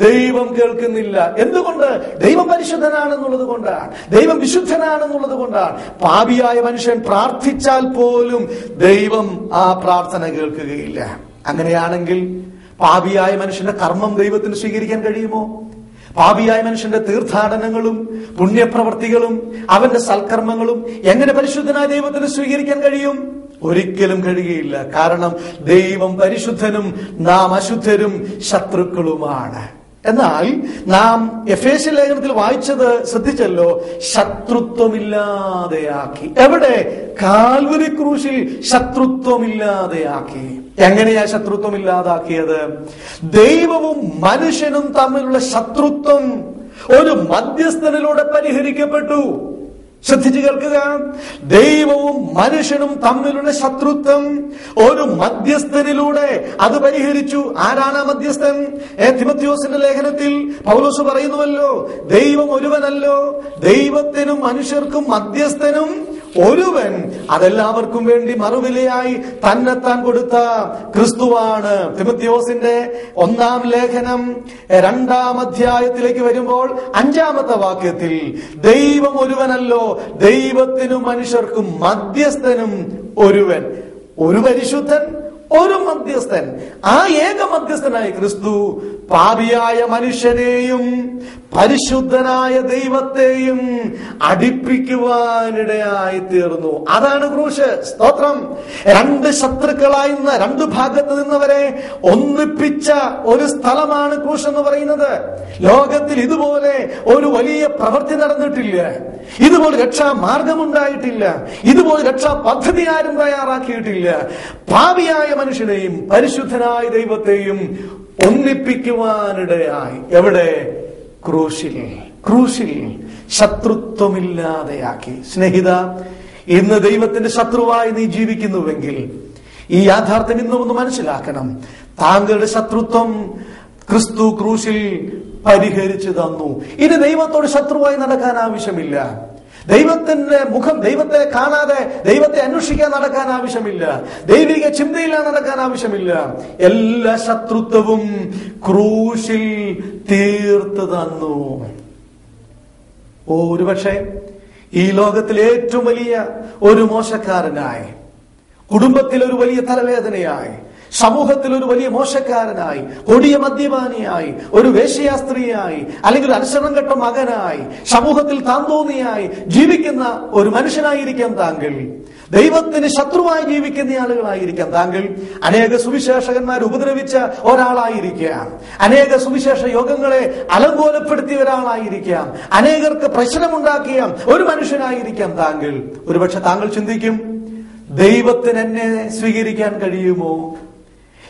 ദൈവം കേൾക്കുന്നില്ല. എന്തുകൊണ്ട്? ദൈവം പരിശുദ്ധനാണെന്നുള്ളത് കൊണ്ടാണ്, ദൈവം വിശുദ്ധനാണെന്നുള്ളത് കൊണ്ടാണ്. പാപിയായ മനുഷ്യൻ പ്രാർത്ഥിച്ചാൽ പോലും ദൈവം ആ പ്രാർത്ഥന കേൾക്കുകയില്ല. അങ്ങനെയാണെങ്കിൽ പാപിയായ മനുഷ്യന്റെ കർമ്മം ദൈവത്തിന് സ്വീകരിക്കാൻ കഴിയുമോ? പാപിയായ മനുഷ്യന്റെ തീർത്ഥാടനങ്ങളും പുണ്യപ്രവർത്തികളും അവന്റെ സൽക്കർമ്മങ്ങളും എങ്ങനെ പരിശുദ്ധനായ ദൈവത്തിന് സ്വീകരിക്കാൻ കഴിയും? ഒരിക്കലും കഴിയുകയില്ല. കാരണം ദൈവം പരിശുദ്ധനും നാം അശുദ്ധരും ശത്രുക്കളുമാണ്. എന്നാൽ നാം എഫേസ്യ ലേഖനത്തിൽ വായിച്ചത് ശ്രദ്ധിച്ചല്ലോ, ശത്രുത്വമില്ലാതെയാക്കി. എവിടെ? കാൽവരി ക്രൂശിൽ ശത്രുത്വമില്ലാതെയാക്കി. എങ്ങനെയാ ശത്രുത്വമില്ലാതാക്കിയത്? ദൈവവും മനുഷ്യനും തമ്മിലുള്ള ശത്രുത്വം ഒരു മധ്യസ്ഥനിലൂടെ പരിഹരിക്കപ്പെട്ടു. ശ്രദ്ധിച്ചു കേൾക്കുക. ദൈവവും മനുഷ്യനും തമ്മിലുള്ള ശത്രുത്വം ഒരു മധ്യസ്ഥനിലൂടെ അത് പരിഹരിച്ചു. ആരാണ് ആ മധ്യസ്ഥൻ? തിമോഥെയോസിന്റെ ലേഖനത്തിൽ പൗലോസ് പറയുന്നുവല്ലോ, ദൈവം ഒരുവനല്ലോ, ദൈവത്തിനും മനുഷ്യർക്കും മധ്യസ്ഥനും ഒരുവൻ, അതെല്ലാവർക്കും വേണ്ടി മറുവിലയായി തന്നെത്താൻ കൊടുത്ത ക്രിസ്തുവാണ്. തിമോഥെയോസിന്റെ 1-ാം ലേഖനം 2-ാം അധ്യായത്തിലേക്ക് വരുമ്പോൾ 5-ാമത്തെ വാക്യത്തിൽ ദൈവം ഒരുവനല്ലോ, ദൈവത്തിനും മനുഷ്യർക്കും മധ്യസ്ഥനും ഒരുവൻ. ഒരു പരിശുദ്ധൻ, ഒരു മധ്യസ്ഥൻ. ആ ഏക മധ്യസ്ഥനായ ക്രിസ്തു പാപിയായ മനുഷ്യനെയും പരിശുദ്ധനായ ദൈവത്തെയും അടുപ്പിക്കുവാനിടയായി തീർന്നു. അതാണ് ക്രൂശ്. സ്തോത്രം. രണ്ട് ശത്രുക്കളായിരുന്ന രണ്ട് ഭാഗത്ത് നിന്നവരെ ഒന്നിപ്പിച്ച ഒരു സ്ഥലമാണ് ക്രൂശ് എന്ന് പറയുന്നത്. ലോകത്തിൽ ഇതുപോലെ ഒരു വലിയ പ്രവൃത്തി നടന്നിട്ടില്ല. ഇതുപോലെ രക്ഷാമാർഗമുണ്ടായിട്ടില്ല. ഇതുപോലെ രക്ഷാ പദ്ധതി ആരും തയ്യാറാക്കിയിട്ടില്ല. പാപിയായ മനുഷ്യനെയും പരിശുദ്ധനായ ദൈവത്തെയും ഒന്നിപ്പിക്കുവാനിടയായി. എവിടെ? ക്രൂശിൽ. ക്രൂശിൽ ശത്രുത്വമില്ലാതെയാക്കി. സ്നേഹിത, ഇന്ന് ദൈവത്തിന്റെ ശത്രുവായി നീ ജീവിക്കുന്നുവെങ്കിൽ ഈ യാഥാർത്ഥ്യം ഇന്നും ഒന്ന് മനസ്സിലാക്കണം. താങ്കളുടെ ശത്രുത്വം ക്രിസ്തു ക്രൂശിൽ പരിഹരിച്ചു തന്നു. ഇനി ദൈവത്തോട് ശത്രുവായി നടക്കാൻ ആവശ്യമില്ല. ദൈവത്തിന്റെ മുഖം, ദൈവത്തെ കാണാതെ ദൈവത്തെ അന്വേഷിക്കാൻ നടക്കാൻ ആവശ്യമില്ല. ദൈവിക ചിന്തയില്ലാതെ നടക്കാൻ ആവശ്യമില്ല. എല്ലാ ശത്രുത്വവും ക്രൂശിൽ തീർത്തു തന്നു. ഒരുപക്ഷെ ഈ ലോകത്തിലെ ഏറ്റവും വലിയ ഒരു മോശക്കാരനായി, കുടുംബത്തിൽ ഒരു വലിയ തലവേദനയായി, സമൂഹത്തിൽ ഒരു വലിയ മോശക്കാരനായി, കൊടിയ മദ്യപാനിയായി, ഒരു വേശ്യാസ്ത്രീയായി, അല്ലെങ്കിൽ ഒരു അനുസരണം കെട്ട മകനായി, സമൂഹത്തിൽ താന്തോന്നിയായി ജീവിക്കുന്ന ഒരു മനുഷ്യനായിരിക്കാം താങ്കൾ. ദൈവത്തിന് ശത്രുവായി ജീവിക്കുന്ന ആളുകളായിരിക്കാം താങ്കൾ. അനേക സുവിശേഷകന്മാർ ഉപദ്രവിച്ച ഒരാളായിരിക്കാം. അനേക സുവിശേഷ യോഗങ്ങളെ അലങ്കോലപ്പെടുത്തിയ ഒരാളായിരിക്കാം. അനേകർക്ക് പ്രശ്നമുണ്ടാക്കിയ ഒരു മനുഷ്യനായിരിക്കാം താങ്കൾ. ഒരുപക്ഷെ താങ്കൾ ചിന്തിക്കും, ദൈവത്തിന് എന്നെ സ്വീകരിക്കാൻ കഴിയുമോ?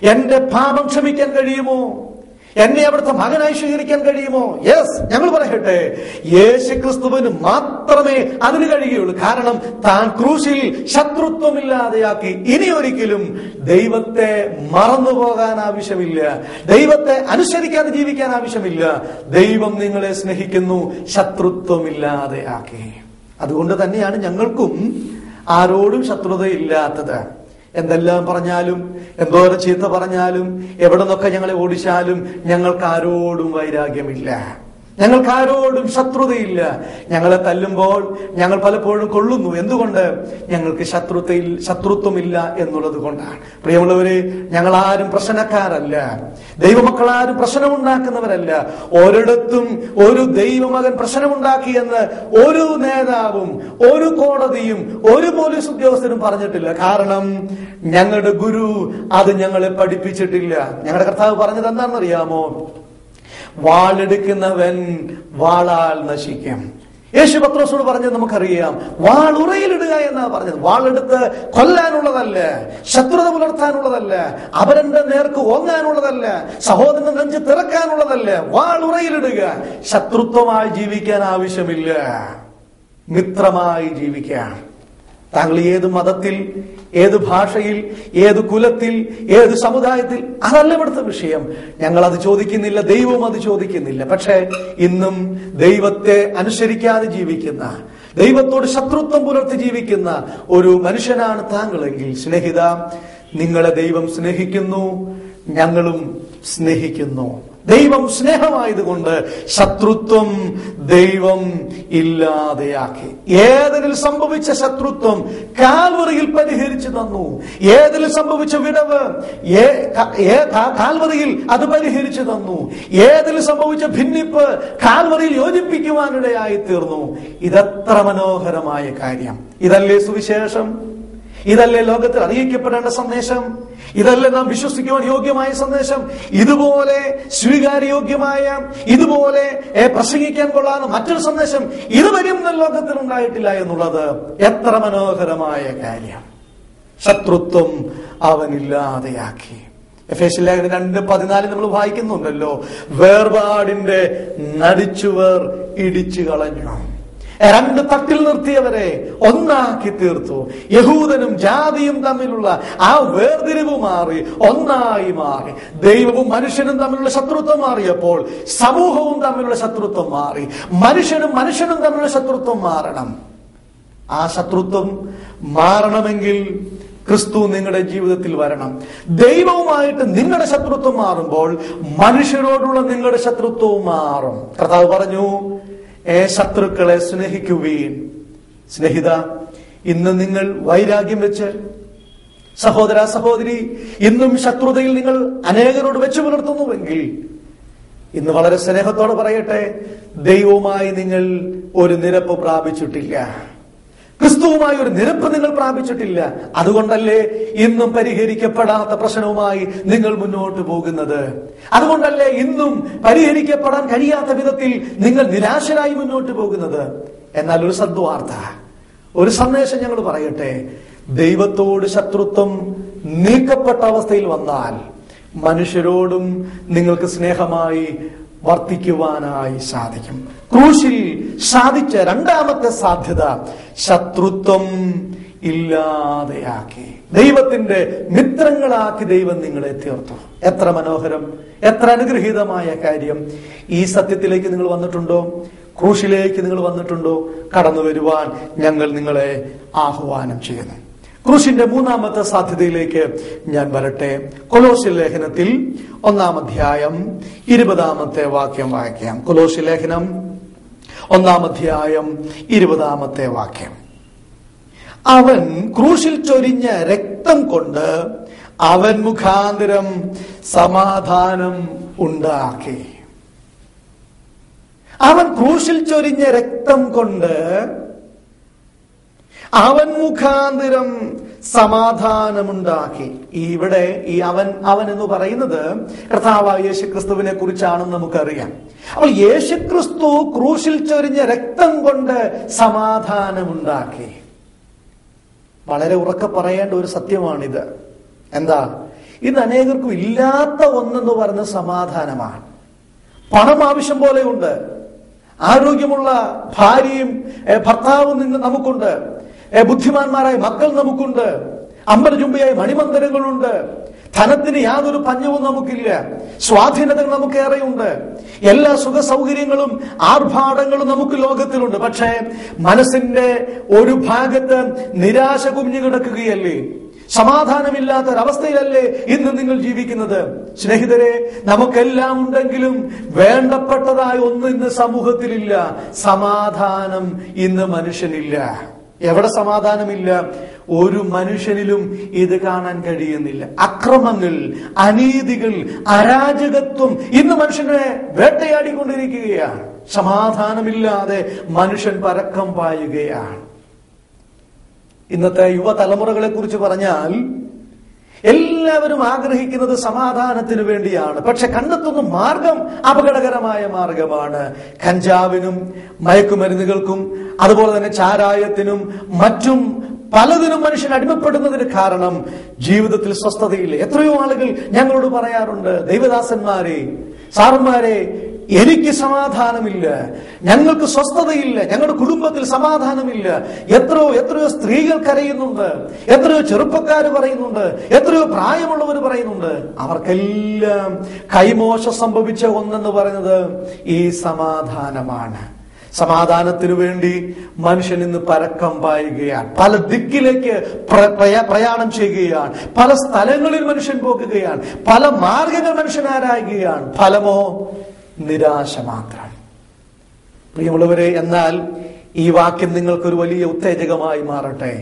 എന്റെ പാപം ക്ഷമിക്കാൻ കഴിയുമോ? എന്നെ അവിടുത്തെ മകനായി സ്വീകരിക്കാൻ കഴിയുമോ? യെസ്, ഞങ്ങൾ പറയട്ടെ, യേശുക്രിസ്തുവിന് മാത്രമേ അതിന് കഴിയുള്ളൂ. കാരണം താൻ ക്രൂശിൽ ശത്രുത്വമില്ലാതെയാക്കി. ഇനി ഒരിക്കലും ദൈവത്തെ മറന്നുപോകാൻ ആവശ്യമില്ല. ദൈവത്തെ അനുസരിക്കാതെ ജീവിക്കാൻ ആവശ്യമില്ല. ദൈവം നിങ്ങളെ സ്നേഹിക്കുന്നു, ശത്രുത്വമില്ലാതെയാക്കി. അതുകൊണ്ട് തന്നെയാണ് ഞങ്ങൾക്കും ആരോടും ശത്രുതയില്ലാത്തത്. എന്തെല്ലാം പറഞ്ഞാലും, എന്തോരം ചീത്ത പറഞ്ഞാലും, എവിടെ നിന്നൊക്കെ ഞങ്ങളെ ഓടിച്ചാലും ഞങ്ങൾക്ക് ആരോടും വൈരാഗ്യമില്ല. ഞങ്ങൾക്ക് ആരോടും ശത്രുതയില്ല. ഞങ്ങളെ ഞങ്ങൾ പലപ്പോഴും കൊള്ളുന്നു. എന്തുകൊണ്ട്? ഞങ്ങൾക്ക് ശത്രുത്വമില്ല എന്നുള്ളത് കൊണ്ടാണ്. പ്രിയമുള്ളവരെ, ഞങ്ങൾ ആരും പ്രശ്നക്കാരല്ല. ദൈവമക്കളാരും പ്രശ്നമുണ്ടാക്കുന്നവരല്ല. ഒരിടത്തും ഒരു ദൈവമകൻ പ്രശ്നമുണ്ടാക്കിയെന്ന് ഒരു നേതാവും ഒരു കോടതിയും ഒരു പോലീസ് ഉദ്യോഗസ്ഥരും പറഞ്ഞിട്ടില്ല. കാരണം ഞങ്ങളുടെ ഗുരു അത് ഞങ്ങളെ പഠിപ്പിച്ചിട്ടില്ല. ഞങ്ങളുടെ കർത്താവ് പറഞ്ഞത് എന്താണെന്നറിയാമോ? വാളെടുക്കുന്നവൻ വാളാൽ നശിക്കും. യേശു പത്രോസോട് പറഞ്ഞത് നമുക്കറിയാം. വാൾ ഉറയിലിടുക എന്നാ പറഞ്ഞത്. വാളെടുത്ത് കൊല്ലാനുള്ളതല്ല, ശത്രുത പുലർത്താനുള്ളതല്ല, അവരന്റെ നേർക്ക് ഓങ്ങാനുള്ളതല്ല, സഹോദരന്റെ നെഞ്ച് തിറക്കാനുള്ളതല്ല. വാൾ ഉറയിലിടുക. ശത്രുത്വമായി ജീവിക്കാൻ ആവശ്യമില്ല, മിത്രമായി ജീവിക്കാൻ. താങ്കൾ ഏത് മതത്തിൽ, ഏത് ഭാഷയിൽ, ഏത് കുലത്തിൽ, ഏത് സമുദായത്തിൽ, അതല്ല ഇവിടുത്തെ വിഷയം. ഞങ്ങൾ അത് ചോദിക്കുന്നില്ല, ദൈവവും അത് ചോദിക്കുന്നില്ല. പക്ഷെ ഇന്നും ദൈവത്തെ അനുസരിക്കാതെ ജീവിക്കുന്ന, ദൈവത്തോട് ശത്രുത്വം പുലർത്തി ജീവിക്കുന്ന ഒരു മനുഷ്യനാണ് താങ്കളെങ്കിൽ, സ്നേഹിത, നിങ്ങളെ ദൈവം സ്നേഹിക്കുന്നു, ഞങ്ങളും സ്നേഹിക്കുന്നു. ദൈവം സ്നേഹമായതുകൊണ്ട് ശത്രുത്വം ദൈവം ഇല്ലാതെയാക്കി. ഏതിൽ സംഭവിച്ച ശത്രുത്വം കാൽവറിയിൽ പരിഹരിച്ചു തന്നു. ഏതിൽ സംഭവിച്ച വിടവ് കാൽവറിയിൽ അത് പരിഹരിച്ചു തന്നു. ഏതിൽ സംഭവിച്ച ഭിന്നിപ്പ് കാൽവറിയിൽ യോജിപ്പിക്കുവാനിടയായി തീർന്നു. ഇതെത്ര മനോഹരമായ കാര്യം! ഇതല്ലേ സുവിശേഷം? ഇതല്ലേ ലോകത്തിൽ അറിയിക്കപ്പെടേണ്ട സന്ദേശം? ഇതല്ലേ നാം വിശ്വസിക്കുവാൻ യോഗ്യമായ സന്ദേശം? ഇതുപോലെ സ്വീകാര്യോഗ്യമായ, ഇതുപോലെ പ്രസംഗിക്കാൻ കൊള്ളാവുന്ന മറ്റൊരു സന്ദേശം ഇതുവരെയും ലോകത്തിൽ ഉണ്ടായിട്ടില്ല എന്നുള്ളത് എത്ര മനോഹരമായ കാര്യം! ശത്രുത്വം അവനില്ലാതെയാക്കി. എഫേസ്യർ ലേഖനം 2:14 നമ്മൾ വായിക്കുന്നുണ്ടല്ലോ, വേർപാടിന്റെ നടിച്ചുവർ ഇടിച്ചു കളഞ്ഞു. രണ്ട് തട്ടിൽ നിർത്തിയവരെ ഒന്നാക്കി തീർത്തു. യഹൂദനും ജാതിയും തമ്മിലുള്ള ആ വേർതിരിവ് മാറി, ഒന്നായി മാറി. ദൈവവും മനുഷ്യനും തമ്മിലുള്ള ശത്രുത്വം മാറിയപ്പോൾ സമൂഹവും തമ്മിലുള്ള ശത്രുത്വം മാറി. മനുഷ്യനും തമ്മിലുള്ള ശത്രുത്വം മാറണം. ആ ശത്രുത്വം മാറണമെങ്കിൽ ക്രിസ്തു നിങ്ങളുടെ ജീവിതത്തിൽ വരണം. ദൈവവുമായിട്ട് നിങ്ങളുടെ ശത്രുത്വം മാറുമ്പോൾ മനുഷ്യരോടുള്ള നിങ്ങളുടെ ശത്രുത്വവും മാറും. കർത്താവ് പറഞ്ഞു, ശത്രുക്കളെ സ്നേഹിക്കുവീൻ. സ്നേഹിത, ഇന്ന് നിങ്ങൾ വൈരാഗ്യം വെച്ച്, സഹോദര സഹോദരി, ഇന്നും ശത്രുതയിൽ നിങ്ങൾ അനേകരോട് വെച്ചു പുലർത്തുന്നുവെങ്കിൽ ഇന്ന് വളരെ സ്നേഹത്തോടെ പറയട്ടെ, ദൈവവുമായി നിങ്ങൾ ഒരു നിരപ്പ് പ്രാപിച്ചിട്ടില്ല. ക്രിസ്തുവുമായി ഒരു നിരപ്പ് നിങ്ങൾ പ്രാപിച്ചിട്ടില്ല. അതുകൊണ്ടല്ലേ ഇന്നും പരിഹരിക്കപ്പെടാത്ത പ്രശ്നവുമായി നിങ്ങൾ മുന്നോട്ട് പോകുന്നത്? അതുകൊണ്ടല്ലേ ഇന്നും പരിഹരിക്കപ്പെടാൻ കഴിയാത്ത വിധത്തിൽ നിങ്ങൾ നിരാശരായി മുന്നോട്ട് പോകുന്നത്? എന്നാൽ ഒരു സദ്വാർത്ത, ഒരു സന്ദേശം ഞങ്ങൾ പറയട്ടെ. ദൈവത്തോട് ശത്രുത്വം നീക്കപ്പെട്ട അവസ്ഥയിൽ വന്നാൽ മനുഷ്യരോടും നിങ്ങൾക്ക് സ്നേഹമായി വർത്തിക്കുവാനായി സാധിക്കും. ക്രൂശിൽ സാധിച്ച രണ്ടാമത്തെ സാധ്യത ശത്രുത്വം ഇല്ലാതെയാക്കി. ദൈവത്തിന്റെ മിത്രങ്ങളാക്കി ദൈവം നിങ്ങളെ തീർത്തു. എത്ര മനോഹരം, എത്ര അനുഗ്രഹീതമായ കാര്യം! ഈ സത്യത്തിലേക്ക് നിങ്ങൾ വന്നിട്ടുണ്ടോ? ക്രൂശിലേക്ക് നിങ്ങൾ വന്നിട്ടുണ്ടോ? കടന്നു വരുവാൻ ഞങ്ങൾ നിങ്ങളെ ആഹ്വാനം ചെയ്യുന്നു. ക്രൂശിന്റെ മൂന്നാമത്തെ സാധ്യതയിലേക്ക് ഞാൻ വരട്ടെ. കൊലോസ്യർ ലേഖനത്തിൽ 1-ാം അധ്യായം 20-ാമത്തെ വാക്യം വായിക്കാം. കൊലോസ്യർ ലേഖനം 1-ാം അധ്യായം 20-ാമത്തെ വാക്യം. അവൻ ക്രൂശിൽ ചൊരിഞ്ഞ രക്തം കൊണ്ട് അവൻ മുഖാന്തരം സമാധാനം ഉണ്ടാക്കി. അവൻ ക്രൂശിൽ ചൊരിഞ്ഞ രക്തം കൊണ്ട് അവൻ മുഖാന്തരം സമാധാനമുണ്ടാക്കി. ഇവിടെ ഈ അവൻ എന്ന് പറയുന്നത് കർത്താവായ യേശുക്രിസ്തുവിനെ കുറിച്ചാണെന്ന് നമുക്കറിയാം. അപ്പോൾ യേശുക്രിസ്തു ക്രൂശിൽ ചൊരിഞ്ഞ രക്തം കൊണ്ട് സമാധാനമുണ്ടാക്കി. വളരെ ഉറക്കെ പറയേണ്ട ഒരു സത്യമാണിത്. എന്താ? ഇത് അനേകർക്കും ഇല്ലാത്ത ഒന്നെന്ന് പറയുന്ന സമാധാനമാണ്. പണം ആവശ്യം പോലെയുണ്ട്, ആരോഗ്യമുള്ള ഭാര്യയും ഭർത്താവും നമുക്കുണ്ട്, ബുദ്ധിമാന്മാരായ മക്കൾ നമുക്കുണ്ട്, അമ്പലചുംബിയായ മണിമന്ദിരങ്ങളുണ്ട്, ധനത്തിന് യാതൊരു പഞ്ഞവും നമുക്കില്ല, സ്വാധീനതകൾ നമുക്കേറെയുണ്ട്, എല്ലാ സുഖ സൗകര്യങ്ങളും ആർഭാടങ്ങളും നമുക്ക് ലോകത്തിലുണ്ട്. പക്ഷേ മനസ്സിന്റെ ഒരു ഭാഗത്ത് നിരാശ കുഞ്ഞു കിടക്കുകയല്ലേ? സമാധാനമില്ലാത്തൊരവസ്ഥയിലല്ലേ ഇന്ന് നിങ്ങൾ ജീവിക്കുന്നത്? സ്നേഹിതരെ, നമുക്കെല്ലാം ഉണ്ടെങ്കിലും വേണ്ടപ്പെട്ടതായ ഒന്നും ഇന്ന് സമൂഹത്തിലില്ല. സമാധാനം ഇന്ന് മനുഷ്യനില്ല. എവിടെ സമാധാനമില്ല? ഒരു മനുഷ്യനിലും ഇത് കാണാൻ കഴിയുന്നില്ല. അക്രമങ്ങൾ, അനീതികൾ, അരാജകത്വം ഇന്ന് മനുഷ്യനെ വേട്ടയാടിക്കൊണ്ടിരിക്കുകയാണ്. സമാധാനമില്ലാതെ മനുഷ്യൻ പരക്കം പായുകയാണ്. ഇന്നത്തെ യുവതലമുറകളെ കുറിച്ച് പറഞ്ഞാൽ എല്ലാവരും ആഗ്രഹിക്കുന്നത് സമാധാനത്തിന് വേണ്ടിയാണ്. പക്ഷെ കണ്ടെത്തുന്ന മാർഗം അപകടകരമായ മാർഗമാണ്. കഞ്ചാവിനും മയക്കുമരുന്നുകൾക്കും അതുപോലെ തന്നെ ചാരായത്തിനും മറ്റും പലതിനും മനുഷ്യൻ അടിമപ്പെടുന്നതിന് കാരണം ജീവിതത്തിൽ സ്വസ്ഥതയില്ല. എത്രയോ ആളുകൾ ഞങ്ങളോട് പറയാറുണ്ട്, ദൈവദാസന്മാരെ, സാറന്മാരെ, എനിക്ക് സമാധാനമില്ല, ഞങ്ങൾക്ക് സ്വസ്ഥതയില്ല, ഞങ്ങളുടെ കുടുംബത്തിൽ സമാധാനമില്ല. എത്രയോ സ്ത്രീകൾ കരയുന്നുണ്ട്, എത്രയോ ചെറുപ്പക്കാർ പറയുന്നുണ്ട്, എത്രയോ പ്രായമുള്ളവർ പറയുന്നുണ്ട്. അവർക്കെല്ലാം കൈമോശം സംഭവിച്ച ഒന്നെന്ന് പറയുന്നത് ഈ സമാധാനമാണ്. സമാധാനത്തിനു വേണ്ടി മനുഷ്യൻ ഇന്ന് പരക്കം പായുകയാണ്, പല ദിക്കിലേക്ക് പ്രയാണം ചെയ്യുകയാണ്, പല സ്ഥലങ്ങളിൽ മനുഷ്യൻ പോകുകയാണ്, പല മാർഗങ്ങൾ മനുഷ്യൻ ആരായുകയാണ്. ഫലമോ നിരാശ മാത്രം. പ്രിയമുള്ളവരെ, എന്നാൽ ഈ വാക്യം നിങ്ങൾക്കൊരു വലിയ ഉത്തേജകമായി മാറട്ടെ.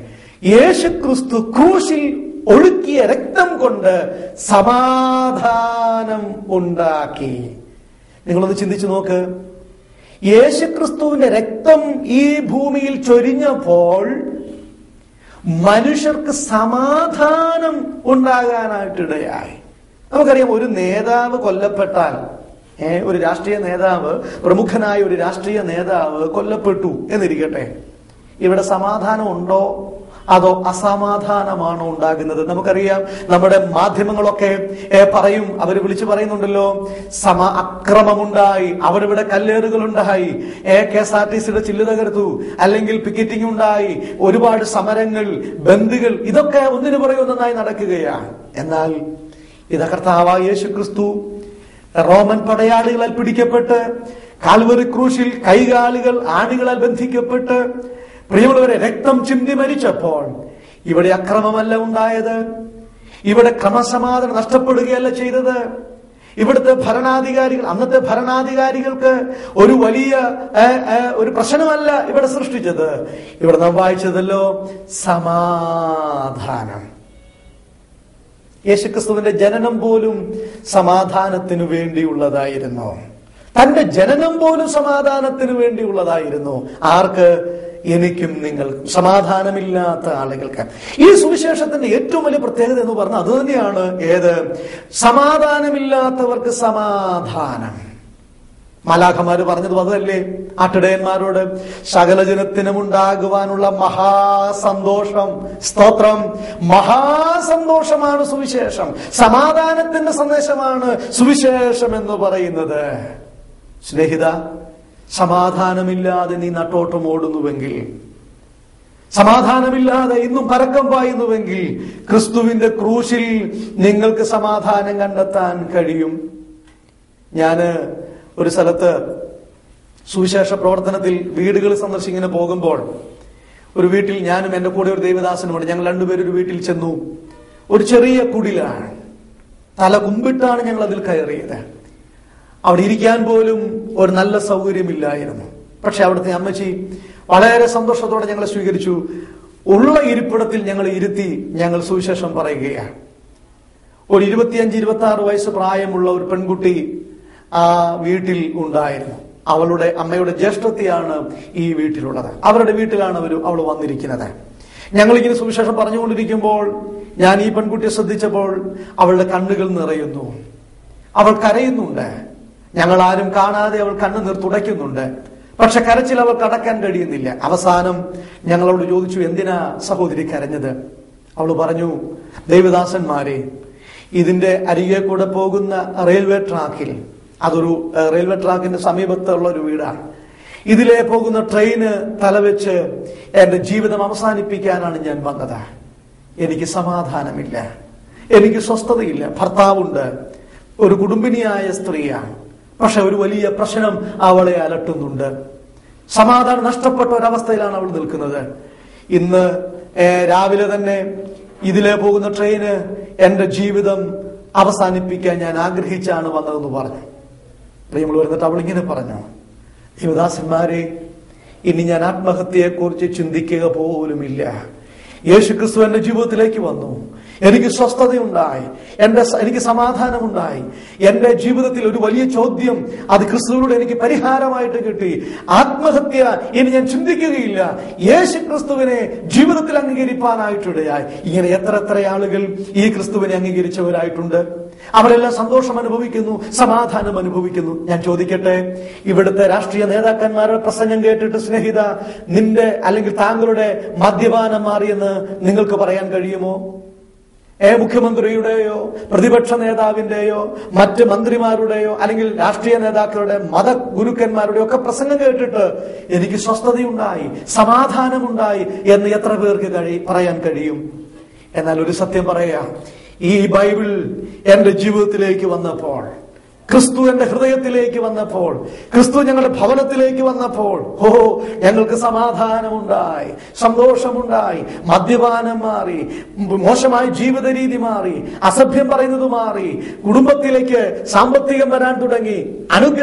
യേശുക്രിസ്തു ക്രൂശിൽ ഒഴുക്കിയ രക്തം കൊണ്ട് സമാധാനം ഉണ്ടാക്കി. നിങ്ങളൊന്ന് ചിന്തിച്ചു നോക്ക്. യേശുക്രിസ്തുവിന്റെ രക്തം ഈ ഭൂമിയിൽ ചൊരിഞ്ഞപ്പോൾ മനുഷ്യർക്ക് സമാധാനം ഉണ്ടാകാനായിട്ടിടയായി. നമുക്കറിയാം, ഒരു നേതാവ് കൊല്ലപ്പെട്ടാൽ, ഒരു രാഷ്ട്രീയ നേതാവ്, പ്രമുഖനായ ഒരു രാഷ്ട്രീയ നേതാവ് കൊല്ലപ്പെട്ടു എന്നിരിക്കട്ടെ, ഇവിടെ സമാധാനം ഉണ്ടോ അതോ അസമാധാനമാണോ ഉണ്ടാകുന്നത്? നമുക്കറിയാം, നമ്മുടെ മാധ്യമങ്ങളൊക്കെ പറയും, അവർ വിളിച്ചു പറയുന്നുണ്ടല്ലോ, അക്രമമുണ്ടായി, അവിടെ ഇവിടെ കല്ലേറുകൾ ഉണ്ടായി, KSRTCയുടെ ചില്ല് തകർത്തു, അല്ലെങ്കിൽ പിക്കറ്റിംഗ് ഉണ്ടായി, ഒരുപാട് സമരങ്ങൾ, ബന്ദികൾ, ഇതൊക്കെ ഒന്നിനു പുറകെ ഒന്നായി നടക്കുകയാണ്. എന്നാൽ ഇത് കർത്താവായ യേശുക്രിസ്തു റോമൻ പടയാളികളാൽ പിടിക്കപ്പെട്ട് കാൽവറി ക്രൂശിൽ കൈകാലുകൾ ആണികളാൽ ബന്ധിക്കപ്പെട്ട്, പ്രിയമുള്ളവരെ, രക്തം ചിന്തി മരിച്ചപ്പോൾ ഇവിടെ അക്രമമല്ല ഉണ്ടായത്, ഇവിടെ ക്രമസമാധാനം നഷ്ടപ്പെടുകയല്ല ചെയ്തത്. ഇവിടുത്തെ ഭരണാധികാരികൾ, അന്നത്തെ ഭരണാധികാരികൾക്ക് ഒരു വലിയ ഒരു പ്രശ്നമല്ല ഇവിടെ സൃഷ്ടിച്ചത്. ഇവിടെ നാം വായിച്ചതല്ലോ സമാധാനം. യേശുക്രിസ്തുവിന്റെ ജനനം പോലും സമാധാനത്തിനു വേണ്ടിയുള്ളതായിരുന്നു. തന്റെ ജനനം പോലും സമാധാനത്തിനു വേണ്ടിയുള്ളതായിരുന്നു. ആർക്ക്? എനിക്കും നിങ്ങൾ, സമാധാനമില്ലാത്ത ആളുകൾക്ക്. ഈ സുവിശേഷത്തിന്റെ ഏറ്റവും വലിയ പ്രത്യേകത എന്ന് പറഞ്ഞാൽ അത് തന്നെയാണ്. ഏത്? സമാധാനമില്ലാത്തവർക്ക് സമാധാനം. മാലാഖമാര് പറഞ്ഞത് അതല്ലേ ആട്ടിടയന്മാരോട്? സകല ജനത്തിനും ഉണ്ടാകുവാനുള്ള മഹാസന്തോഷം, സ്തോത്രം, മഹാസന്തോഷമാണ് സുവിശേഷം. സമാധാനത്തിന്റെ സന്ദേശമാണ് സുവിശേഷം എന്ന് പറയുന്നത്. സ്നേഹിത, സമാധാനമില്ലാതെ നീ നട്ടോട്ടം ഓടുന്നുവെങ്കിൽ, സമാധാനമില്ലാതെ ഇന്നും പരക്കം പായുന്നുവെങ്കിൽ, ക്രിസ്തുവിന്റെ ക്രൂശിൽ നിങ്ങൾക്ക് സമാധാനം കണ്ടെത്താൻ കഴിയും. ഞാന് ഒരു സ്ഥലത്ത് സുവിശേഷ പ്രവർത്തനത്തിൽ വീടുകൾ സന്ദർശിങ്ങനെ പോകുമ്പോൾ ഒരു വീട്ടിൽ ഞാനും എന്റെ കൂടെ ഒരു ദൈവദാസനുമാണ്. ഞങ്ങൾ രണ്ടുപേരും ഒരു വീട്ടിൽ ചെന്നു. ഒരു ചെറിയ കുടിലാണ്, തല കുമ്പിട്ടാണ് ഞങ്ങൾ അതിൽ കയറിയത്. അവിടെ ഇരിക്കാൻ പോലും ഒരു നല്ല സൗകര്യമില്ലായിരുന്നു. പക്ഷെ അവിടുത്തെ അമ്മച്ചി വളരെ സന്തോഷത്തോടെ ഞങ്ങളെ സ്വീകരിച്ചു. ഉള്ള ഇരിപ്പിടത്തിൽ ഞങ്ങൾ ഇരുത്തി ഞങ്ങൾ സുവിശേഷം പറയുകയാണ്. ഒരു 25-26 വയസ്സ് പ്രായമുള്ള ഒരു പെൺകുട്ടി ആ വീട്ടിൽ ഉണ്ടായിരുന്നു. അവളുടെ അമ്മയുടെ ജ്യേഷ്ഠത്തെയാണ് ഈ വീട്ടിലുള്ളത്. അവരുടെ വീട്ടിലാണ് അവൾ വന്നിരിക്കുന്നത്. ഞങ്ങളിങ്ങനെ സുവിശേഷം പറഞ്ഞുകൊണ്ടിരിക്കുമ്പോൾ ഞാൻ ഈ പെൺകുട്ടിയെ ശ്രദ്ധിച്ചപ്പോൾ അവളുടെ കണ്ണുകൾ നിറയുന്നു, അവൾ കരയുന്നുണ്ട്. ഞങ്ങൾ ആരും കാണാതെ അവൾ കണ്ണുനീർ തുടയ്ക്കുന്നുണ്ട്. പക്ഷെ കരച്ചിൽ അവൾക്ക് അടക്കാൻ കഴിയുന്നില്ല. അവസാനം ഞങ്ങളോട് ചോദിച്ചു, എന്തിനാ സഹോദരി കരഞ്ഞത്? അവൾ പറഞ്ഞു, ദൈവദാസന്മാരെ, ഇതിന്റെ അരികെ കൂടെ പോകുന്ന റെയിൽവേ ട്രാക്കിൽ, അതൊരു റെയിൽവേ ട്രാക്കിന്റെ സമീപത്തുള്ള ഒരു വീടാണ്, ഇതിലെ പോകുന്ന ട്രെയിന് തലവെച്ച് എന്റെ ജീവിതം അവസാനിപ്പിക്കാനാണ് ഞാൻ വന്നത്. എനിക്ക് സമാധാനമില്ല, എനിക്ക് സ്വസ്ഥതയില്ല. ഭർത്താവുണ്ട്, ഒരു കുടുംബിനിയായ സ്ത്രീയാണ്. പക്ഷെ ഒരു വലിയ പ്രശ്നം അവളെ അലട്ടുന്നുണ്ട്. സമാധാനം നഷ്ടപ്പെട്ട ഒരവസ്ഥയിലാണ് അവൾ നിൽക്കുന്നത്. ഇന്ന് രാവിലെ തന്നെ ഇതിലെ പോകുന്ന ട്രെയിന് എന്റെ ജീവിതം അവസാനിപ്പിക്കാൻ ഞാൻ ആഗ്രഹിച്ചാണ് വന്നതെന്ന് പറഞ്ഞു. പ്രിയമുള്ളവർ, എന്നിട്ട് അവൾ ഇങ്ങനെ പറഞ്ഞു, ദേവദാസന്മാരെ, ഇനി ഞാൻ ആത്മഹത്യയെക്കുറിച്ച് ചിന്തിക്കുക പോലുമില്ല. യേശുക്രിസ്തു എന്റെ ജീവിതത്തിലേക്ക് വന്നു, എനിക്ക് സ്വസ്ഥതയുണ്ടായി, എനിക്ക് സമാധാനമുണ്ടായി. എന്റെ ജീവിതത്തിൽ ഒരു വലിയ ചോദ്യം, അത് ക്രിസ്തുവിലൂടെ എനിക്ക് പരിഹാരമായിട്ട് കിട്ടി. ആത്മഹത്യ ഇനി ഞാൻ ചിന്തിക്കുകയില്ല. യേശു ക്രിസ്തുവിനെ ജീവിതത്തിൽ അംഗീകരിക്കാനായിട്ടിടയായി. ഇങ്ങനെ എത്ര ആളുകൾ ഈ ക്രിസ്തുവിനെ അംഗീകരിച്ചവരായിട്ടുണ്ട്. അവരെല്ലാം സന്തോഷം അനുഭവിക്കുന്നു, സമാധാനം അനുഭവിക്കുന്നു. ഞാൻ ചോദിക്കട്ടെ, ഇവിടുത്തെ രാഷ്ട്രീയ നേതാക്കന്മാരുടെ പ്രസംഗം കേട്ടിട്ട് സ്നേഹിത, നിന്റെ അല്ലെങ്കിൽ താങ്കളുടെ മദ്യപാനം മാറിയെന്ന് നിങ്ങൾക്ക് പറയാൻ കഴിയുമോ? മുഖ്യമന്ത്രിയുടെയോ പ്രതിപക്ഷ നേതാവിന്റെയോ മറ്റ് മന്ത്രിമാരുടെയോ അല്ലെങ്കിൽ രാഷ്ട്രീയ നേതാക്കളുടെ മതഗുരുക്കന്മാരുടെയോ ഒക്കെ പ്രസംഗം കേട്ടിട്ട് എനിക്ക് സ്വസ്ഥതയുണ്ടായി, സമാധാനമുണ്ടായി എന്ന് എത്ര പേർക്ക് പറയാൻ കഴിയും? എന്നാൽ ഒരു സത്യം പറയാം, ഈ ബൈബിൾ എന്റെ ജീവിതത്തിലേക്ക് വന്നപ്പോൾ ക്രിസ്തു എന്റെ ഹൃദയത്തിലേക്ക് വന്നപ്പോൾ, ക്രിസ്തു ഞങ്ങളുടെ ഭവനത്തിലേക്ക് വന്നപ്പോൾ, ഞങ്ങൾക്ക് സമാധാനമുണ്ടായി, സന്തോഷമുണ്ടായി. മദ്യപാനം മാറി, മോശമായ ജീവിത രീതി മാറി, അസഭ്യം പറയുന്നത് മാറി, കുടുംബത്തിലേക്ക് സാമ്പത്തികം വരാൻ തുടങ്ങി, അനുഗ്രഹം